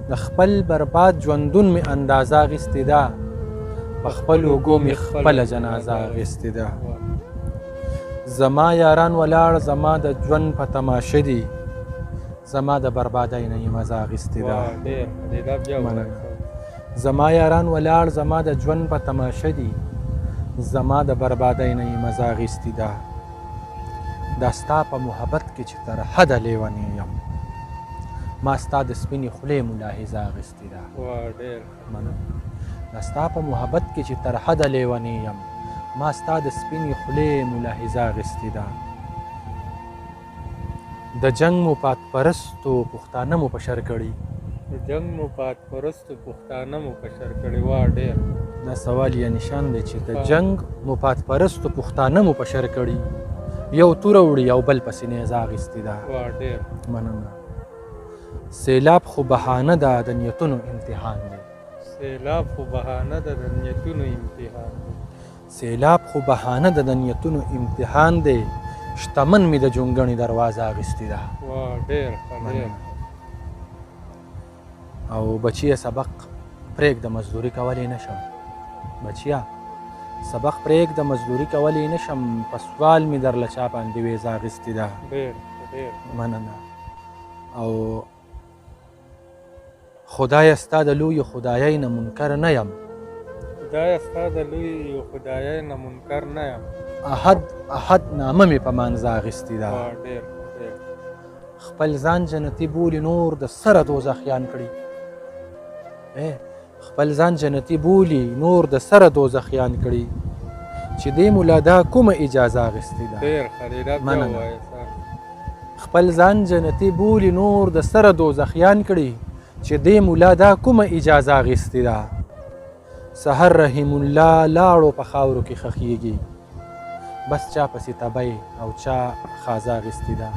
د خپل برباد ژوندون مې اندازه اخیستې ده په خپل اوږو مې خپله جنازه اخیستې ده زما یاران ولاړ زما د ژوند په تماشه دي زما د بربادۍ نه یې مزه اخیستې ده زما یاران ولاړ زما د ژوند په تماشه دي زما د بربادۍ نه یې مزه اخیستې ده دا ستا په محبت کې چې تر حده لیونی یم ما ستا د سپینې خولې ملاحظه اخیستې ده دا ستا په محبت کې چې تر حده لیونی یم ما ستا د سپینې خولې ملاحظه اخیستې ده د جنګ مو پات پرستو پښتانه مو په شر کړي دا سوال یې نشان دی چې د جنګ مو پات پرستو پښتانه مو په شر کړي یو توره وړي او بل پسې نیزه اخیستې ده مننه سیلاب خو بهانه ده د نیتونو امتحان دی سیلاب خو بهانه ده د نیتونو امتحان دی شتمن مې د جونګڼې دروازه اخیستې ده او بچیه سبق پرېږده مزدوري کولی نشم بچیه سبق پرېږده مزدوري کولی نشم په سوال مې درله چا باندې ویزه اخیستې ده مننه او خدایه ستا د لویو خدایۍ نه منکر نه یم احد نامه مې په مانځه اخیستې ده خپل ځان جنتي بولي نور د سره دوزخیان کړي خپل ځان جنتي بولي نور د سره دوزخیان کړي چې دې مولا دا کومه اجازه اخیستې ده خپل ځان جنتي بولي نور د سره دوزخیان کړي چې دې مولا دا کومه اجازه اخیستې ده سحر رحیم الله لاړو په خاورو کې خښیږي بس چا پسې تبی او چا خازه اخیستې ده